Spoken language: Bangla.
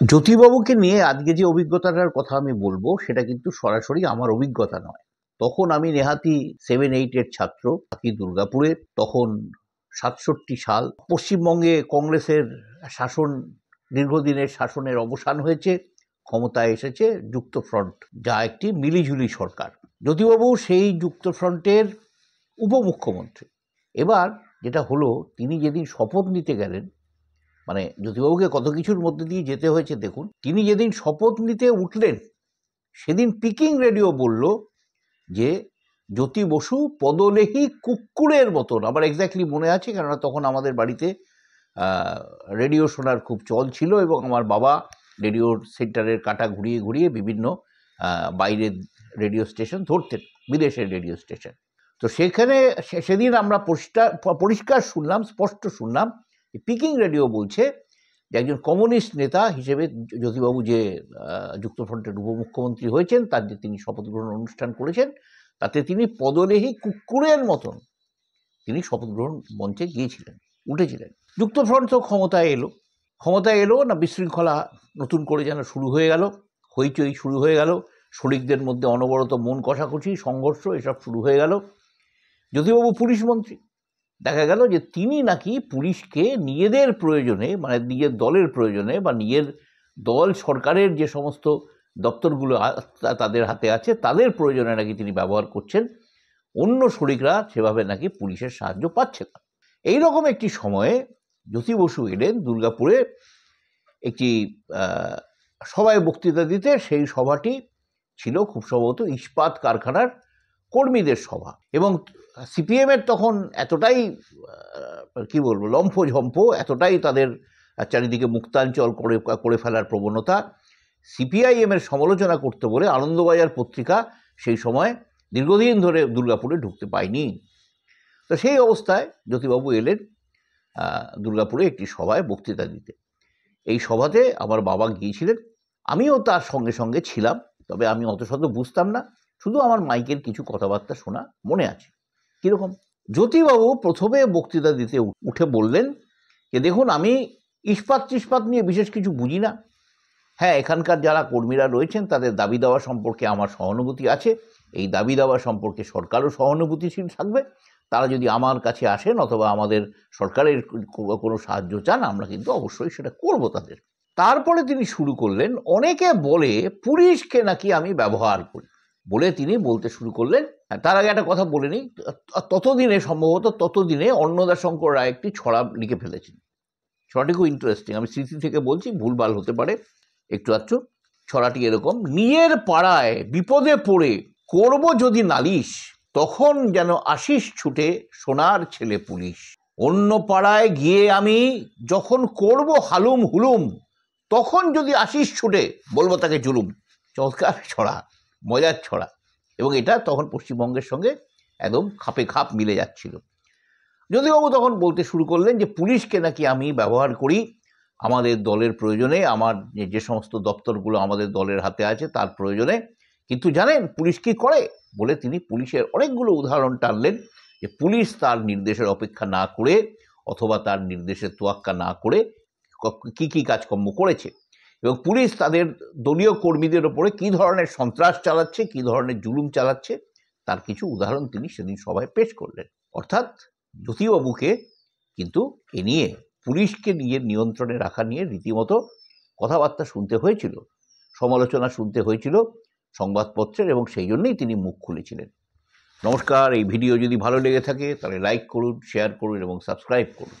জ্যোতিবাবুকে নিয়ে আজকে যে অভিজ্ঞতাটার কথা আমি বলবো সেটা কিন্তু সরাসরি আমার অভিজ্ঞতা নয়। তখন আমি নেহাতি 7-8 ছাত্র, থাকি দুর্গাপুরে। তখন 67 সাল, পশ্চিমবঙ্গে কংগ্রেসের শাসন, দীর্ঘদিনের শাসনের অবসান হয়েছে, ক্ষমতায় এসেছে যুক্তফ্রন্ট, যা একটি মিলিঝুলি সরকার। জ্যোতিবাবু সেই যুক্তফ্রন্টের উপমুখ্যমন্ত্রী। এবার যেটা হলো, তিনি যেদিন শপথ নিতে গেলেন, মানে জ্যোতিবাবুকে কত কিছুর মধ্যে দিয়ে যেতে হয়েছে দেখুন। তিনি যেদিন শপথ নিতে উঠলেন সেদিন পিকিং রেডিও বলল যে জ্যোতি বসু পদলেহী কুক্কুরের মতন। আমার এক্স্যাক্টলি মনে আছে, কেননা তখন আমাদের বাড়িতে রেডিও শোনার খুব চল ছিল এবং আমার বাবা রেডিওর সেন্টারের কাঁটা ঘুরিয়ে ঘুরিয়ে বিভিন্ন বাইরের রেডিও স্টেশন ধরতেন, বিদেশের রেডিও স্টেশন। তো সেখানে সেদিন আমরা পরিষ্কার শুনলাম, স্পষ্ট শুনলাম, পিকিং রেডিও বলছে যে একজন কমিউনিস্ট নেতা হিসেবে জ্যোতিবাবু যে যুক্তফ্রন্টের উপমুখ্যমন্ত্রী হয়েছেন, তার যে তিনি শপথ গ্রহণ অনুষ্ঠান করেছেন, তাতে তিনি পদলেহী কুক্কুরের মতন তিনি শপথ গ্রহণ মঞ্চে গিয়েছিলেন, উঠেছিলেন। যুক্তফ্রন্ট তো ক্ষমতায় এলো না, বিশৃঙ্খলা নতুন করে যেন শুরু হয়ে গেল, হইচই শুরু হয়ে গেল, শরিকদের মধ্যে অনবরত মন কষাকষি, সংঘর্ষ, এসব শুরু হয়ে গেল। জ্যোতিবাবু পুলিশ মন্ত্রী, দেখা গেল যে তিনি নাকি পুলিশকে নিজেদের প্রয়োজনে, মানে নিজের দলের প্রয়োজনে বা নিজের দল সরকারের যে সমস্ত দপ্তরগুলো তাদের হাতে আছে তাদের প্রয়োজনে নাকি তিনি ব্যবহার করছেন, অন্য শরিকরা সেভাবে নাকি পুলিশের সাহায্য পাচ্ছে না। এইরকম একটি সময়ে জ্যোতি বসু এলেন দুর্গাপুরে একটি সভায় বক্তৃতা দিতে। সেই সভাটি ছিল খুব সম্ভবত ইস্পাত কারখানার কর্মীদের সভা, এবং সিপিএমের তখন এতটাই কি বলবো লম্ফঝম্প, এতটাই তাদের চারিদিকে মুক্তাঞ্চল করে ফেলার প্রবণতা, সিপিআইএমের সমালোচনা করতে বলে আনন্দবাজার পত্রিকা সেই সময় দীর্ঘদিন ধরে দুর্গাপুরে ঢুকতে পায়নি। তো সেই অবস্থায় জ্যোতিবাবু এলেন দুর্গাপুরে একটি সভায় বক্তৃতা দিতে। এই সভাতে আমার বাবা গিয়েছিলেন, আমিও তার সঙ্গে সঙ্গে ছিলাম, তবে আমি অত শত বুঝতাম না, শুধু আমার মাইকের কিছু কথাবার্তা শোনা মনে আছে। কীরকম, জ্যোতিবাবু প্রথমে বক্তৃতা দিতে উঠে বললেন যে দেখুন, আমি ইস্পাত নিয়ে বিশেষ কিছু বুঝি না। হ্যাঁ, এখানকার যারা কর্মীরা রয়েছেন তাদের দাবি দাওয়া সম্পর্কে আমার সহানুভূতি আছে, এই দাবি দাওয়া সম্পর্কে সরকারও সহানুভূতিশীল থাকবে। তারা যদি আমার কাছে আসেন অথবা আমাদের সরকারের কোনো সাহায্য চান, আমরা কিন্তু অবশ্যই সেটা করব তাদের। তারপরে তিনি শুরু করলেন, অনেকে বলে পুলিশকে নাকি আমি ব্যবহার করি, বলে তিনি বলতে শুরু করলেন। তার আগে একটা কথা বলে নিই, ততদিনে অন্নদাশঙ্কর রায় একটি ছড়া লিখে ফেলেছেন। ছড়াটি খুব ইন্টারেস্টিং, আমি স্মৃতি থেকে বলছি, ভুলভাল হতে পারে একটু আধটু। ছড়াটি এরকম: নিজের পাড়ায় বিপদে পড়ে করব যদি নালিশ, তখন যেন আশিস ছুটে সোনার ছেলে পুলিশ। অন্য পাড়ায় গিয়ে আমি যখন করব হালুম হুলুম, তখন যদি আশিস ছুটে বলবো তাকে জুলুম। চমৎকার ছড়া, মজার ছড়া, এবং এটা তখন পশ্চিমবঙ্গের সঙ্গে একদম খাপে খাপ মিলে যাচ্ছিল। জ্যোতিবাবু তখন বলতে শুরু করলেন যে পুলিশকে নাকি আমি ব্যবহার করি আমাদের দলের প্রয়োজনে, আমার যে সমস্ত দপ্তরগুলো আমাদের দলের হাতে আছে তার প্রয়োজনে। কিন্তু জানেন পুলিশ কি করে, বলে তিনি পুলিশের অনেকগুলো উদাহরণ টানলেন যে পুলিশ তার নির্দেশের অপেক্ষা না করে অথবা তার নির্দেশের তোয়াক্কা না করে কি কি কাজকর্ম করেছে, এবং পুলিশ তাদের দলীয় কর্মীদের ওপরে কি ধরনের সন্ত্রাস চালাচ্ছে, কি ধরনের জুলুম চালাচ্ছে, তার কিছু উদাহরণ তিনি সেদিন সভায় পেশ করলেন। অর্থাৎ জ্যোতিবাবুকে কিন্তু এ নিয়ে, পুলিশকে নিজের নিয়ন্ত্রণে রাখা নিয়ে রীতিমতো কথাবার্তা শুনতে হয়েছিল, সমালোচনা শুনতে হয়েছিল সংবাদপত্রের, এবং সেই জন্যই তিনি মুখ খুলেছিলেন। নমস্কার, এই ভিডিও যদি ভালো লেগে থাকে তাহলে লাইক করুন, শেয়ার করুন এবং সাবস্ক্রাইব করুন।